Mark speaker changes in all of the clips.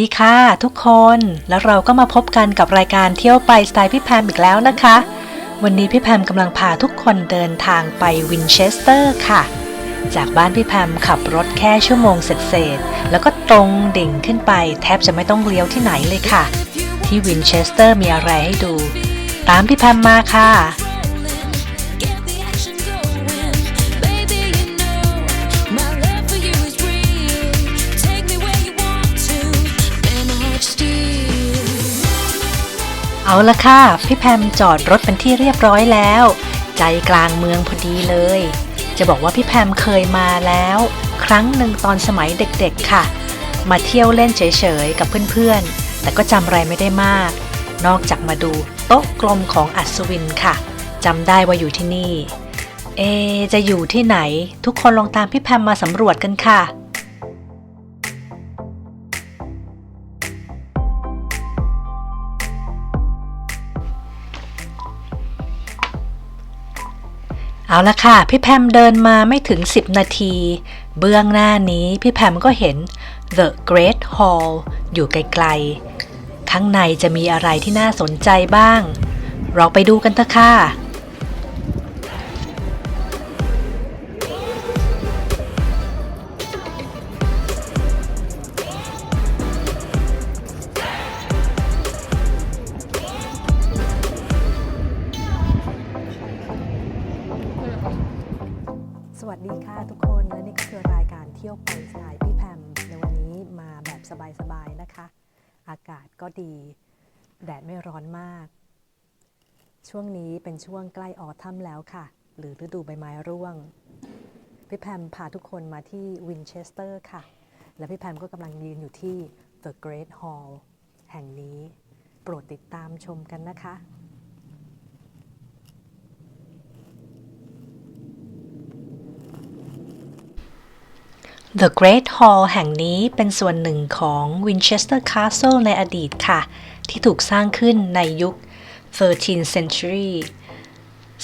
Speaker 1: ดีค่ะทุกคนแล้วเราก็มาพบกันกับรายการเที่ยวไปสไตล์พี่แพมอีกแล้วนะคะวันนี้พี่แพมกำลังพาทุกคนเดินทางไปวินเชสเตอร์ค่ะจากบ้านพี่แพมขับรถแค่ชั่วโมงเศษๆแล้วก็ตรงดิ่งขึ้นไปแทบจะไม่ต้องเลี้ยวที่ไหนเลยค่ะที่วินเชสเตอร์มีอะไรให้ดูตามพี่แพมมาค่ะเอาละค่ะพี่แพมจอดรถเป็นที่เรียบร้อยแล้วใจกลางเมืองพอดีเลยจะบอกว่าพี่แพมเคยมาแล้วครั้งหนึ่งตอนสมัยเด็กๆค่ะมาเที่ยวเล่นเฉยๆกับเพื่อนๆแต่ก็จำอะไรไม่ได้มากนอกจากมาดูโต๊ะกลมของอัศวินค่ะจำได้ว่าอยู่ที่นี่จะอยู่ที่ไหนทุกคนลองตามพี่แพมมาสำรวจกันค่ะเอาละค่ะพี่แพมเดินมาไม่ถึง10นาทีเบื้องหน้านี้พี่แพมก็เห็น The Great Hall อยู่ไกลๆข้างในจะมีอะไรที่น่าสนใจบ้างเราไปดูกันเถอะค่ะสวัสดีค่ะทุกคนและนี่ก็คือรายการเที่ยวไปสไตล์พี่แพมในวันนี้มาแบบสบายๆนะคะอากาศก็ดีแดดไม่ร้อนมากช่วงนี้เป็นช่วงใกล้ออทัมแล้วค่ะหรือฤดูใบไม้ร่วงพี่แพมพาทุกคนมาที่วินเชสเตอร์ค่ะและพี่แพมก็กำลังยืนอยู่ที่ The Great Hall แห่งนี้โปรดติดตามชมกันนะคะ The Great Hall แห่งนี้เป็นส่วนหนึ่งของ Winchester Castle ในอดีตค่ะที่ถูกสร้างขึ้นในยุค 13th century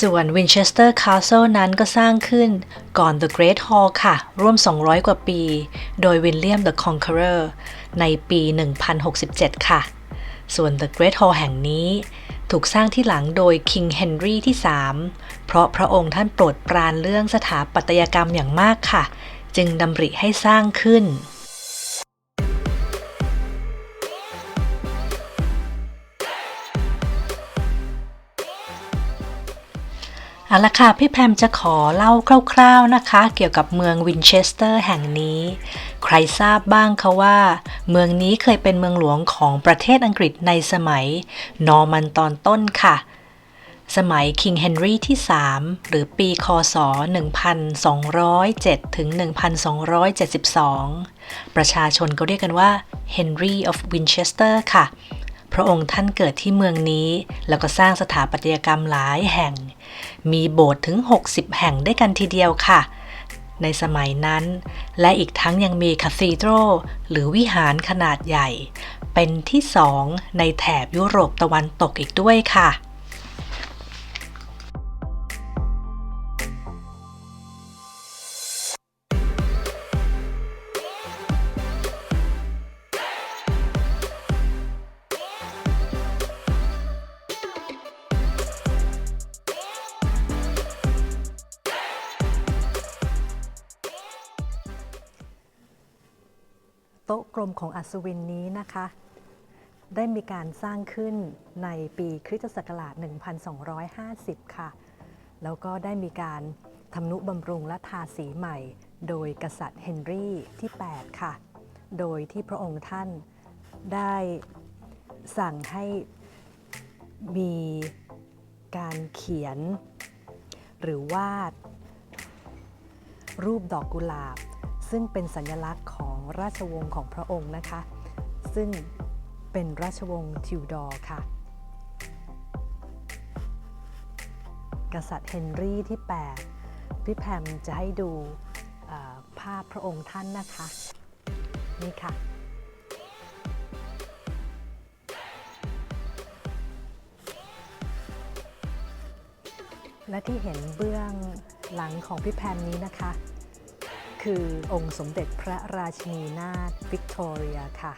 Speaker 1: ส่วน Winchester Castle นั้นก็สร้างขึ้นก่อน The Great Hall ค่ะร่วม200กว่าปีโดย William the Conqueror ในปี 1067 ค่ะส่วน The Great Hall แห่งนี้ถูกสร้างที่หลังโดย King Henry ที่ 3 เพราะพระองค์ท่านโปรดปรานเรื่องสถาปัตยกรรมอย่างมากค่ะจึงดำริให้สร้างขึ้นเอาละค่ะพี่แพมจะขอเล่าคร่าวๆนะคะเกี่ยวกับเมืองวินเชสเตอร์แห่งนี้ใครทราบบ้างคะว่าเมืองนี้เคยเป็นเมืองหลวงของประเทศอังกฤษในสมัยนอร์มันตอนต้นค่ะสมัย King Henry ที่ 3 หรือปีคศ 1207 ถึง 1272 ประชาชนก็เรียกกันว่า Henry of Winchester ค่ะพระองค์ท่านเกิดที่เมืองนี้แล้วก็สร้างสถาปัตยกรรมหลายแห่งมีโบสถ์ถึง60แห่งด้วยกันทีเดียวค่ะในสมัยนั้นและอีกทั้งยังมีคาธีดรัลหรือวิหารขนาดใหญ่เป็นที่2ในแถบยุโรปตะวันตกอีกด้วยค่ะโต๊ะกลมของอัศวินนี้นะคะได้มีการสร้างขึ้นในปีคริสตศักราช 1250 ค่ะแล้วก็ได้มีการทำนุบำรุงและทาสีใหม่โดยกษัตริย์เฮนรี่ที่ 8 ค่ะโดยที่พระองค์ท่านได้สั่งให้มีการเขียนหรือวาดรูปดอกกุหลาบซึ่งเป็นสัญลักษณ์ของราชวงศ์ของพระองค์นะคะซึ่งเป็นราชวงศ์ทิวดอร์ค่ะกษัตริย์เฮนรี่ที่ 8 พี่แพมจะให้ดูภาพพระองค์ท่านนะคะนี่ค่ะและที่เห็นเบื้องหลังของพี่แพมนี้นะคะคือองค์สมเด็จพระราชินีนาถวิกตอเรียค่ะ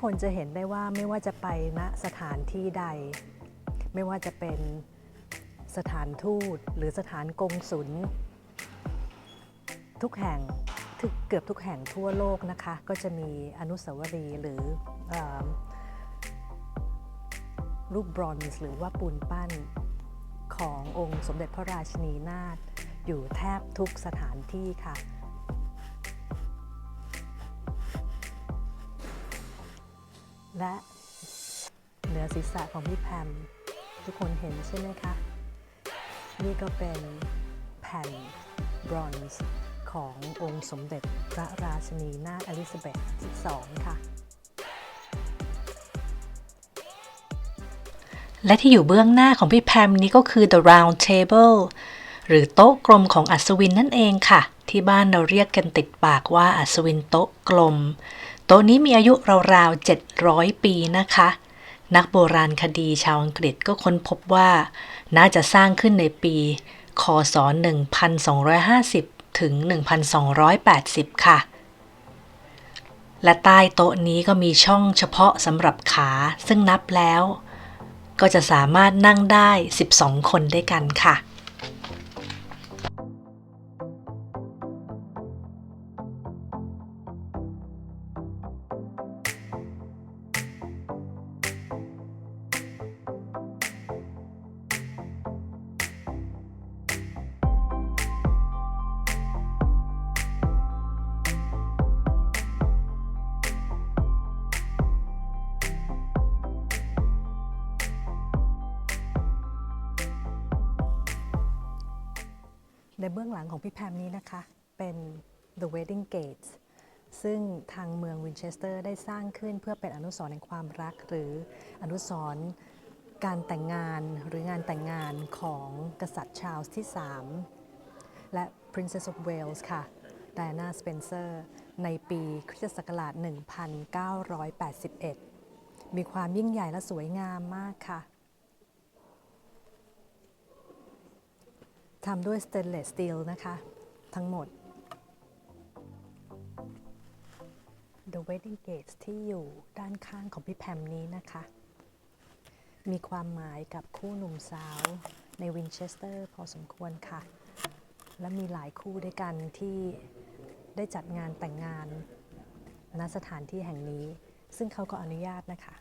Speaker 1: คนจะเห็นได้ว่าไม่ว่าจะไปณสถานที่ใดไม่ว่าจะเป็นสถานทูตหรือสถานกงสุลทุกแห่งเกือบทุกแห่งทั่วโลกนะคะก็จะมีอนุสาวรีย์หรือรูปบรอนซ์หรือว่าปูนปั้นขององค์สมเด็จพระราชินีนาถอยู่แทบทุกสถานที่ค่ะและเหนือศีรษะของพี่แพมทุกคนเห็นใช่ไหมคะนี่ก็เป็นแผ่นบรอนซ์ขององค์สมเด็จพระราชินีนาถอลิซาเบธที่ 2ค่ะ
Speaker 2: และที่อยู่เบื้องหน้าของพี่แพมนี้ก็คือ The Round Table หรือโต๊ะกลมของอัศวินนั่นเองค่ะที่บ้านเราเรียกกันติดปากว่าอัศวินโต๊ะกลมโต๊ะนี้มีอายุราวๆ700 ปีนะคะนักโบราณคดีชาวอังกฤษก็ค้นพบว่าน่าจะสร้างขึ้นในปีค.ศ. 1250 ถึง 1280 ค่ะและใต้โต๊ะนี้ก็มีช่องเฉพาะสำหรับขาซึ่งนับแล้วก็จะสามารถนั่งได้12 คนด้วยกันค่ะ
Speaker 1: ในเบื้องหลังของพี่แพมนี้นะคะเป็น The Wedding Gates ซึ่งทางเมืองวินเชสเตอร์ได้สร้างขึ้นเพื่อเป็นอนุสรณ์แห่งความรักหรืออนุสรณ์การแต่งงานหรืองานแต่งงานของกษัตริย์ชาร์ลส์ที่ 3 และ Princess of Wales ค่ะ Diana Spencer ในปีคริสตศักราช 1981 มีความยิ่งใหญ่และสวยงามมากค่ะทำด้วยสเตนเลสสตีลนะคะทั้งหมด The Wedding Gates ที่อยู่ด้านข้างของพี่แพมนี้นะคะมีความหมายกับคู่หนุ่มสาวในวินเชสเตอร์พอสมควรค่ะและมีหลายคู่ด้วยกันที่ได้จัดงานแต่งงานณสถานที่แห่งนี้ซึ่งเขาก็อนุญาตนะคะ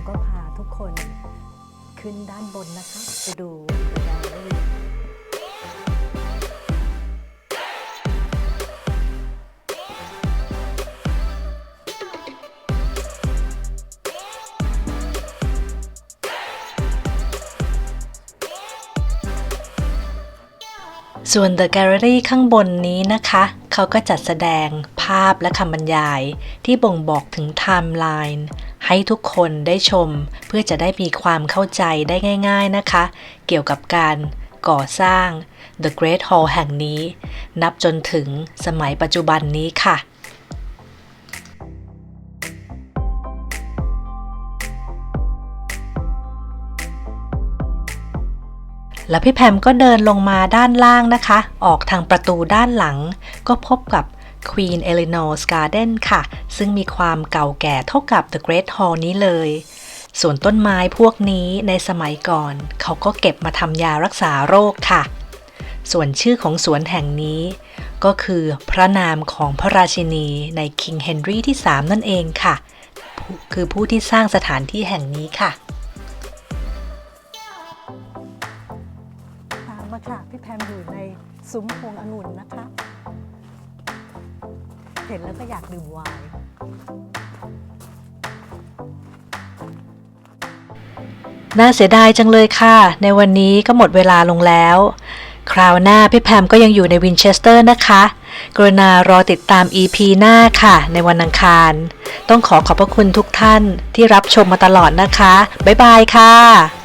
Speaker 1: ก็พาทุกคนขึ้นด้านบนนะคะไปดูแกลเลอรี่
Speaker 2: ส่วน The Gallery ข้างบนนี้นะคะเขาก็จัดแสดงภาพและคำบรรยายที่บ่งบอกถึงไทม์ไลน์ให้ทุกคนได้ชมเพื่อจะได้มีความเข้าใจได้ง่ายๆนะคะเกี่ยวกับการก่อสร้าง The Great Hall แห่งนี้นับจนถึงสมัยปัจจุบันนี้ค่ะและพี่แพมก็เดินลงมาด้านล่างนะคะออกทางประตูด้านหลังก็พบกับ Queen Eleanor's Garden ค่ะซึ่งมีความเก่าแก่เท่ากับ The Great Hall นี้เลยส่วนต้นไม้พวกนี้ในสมัยก่อนเขาก็เก็บมาทำยารักษาโรคค่ะส่วนชื่อของสวนแห่งนี้ก็คือพระนามของพระราชินีใน King Henry ที่ 3 นั่นเองค่ะคือผู้ที่สร้างสถานที่แห่งนี้ค่ะ
Speaker 1: ตามมาค่ะพี่แพมอยู่ในซุ้มพวงองุ่นนะคะเห็นแล้วก็อยากดื่มไวน์
Speaker 2: น่าเสียดายจังเลยค่ะในวันนี้ก็หมดเวลาลงแล้วคราวหน้าพี่แพมก็ยังอยู่ในวินเชสเตอร์นะคะกรุณารอติดตาม EP หน้าค่ะในวันอังคารต้องขอบพระคุณทุกท่านที่รับชมมาตลอดนะคะบ๊ายบายค่ะ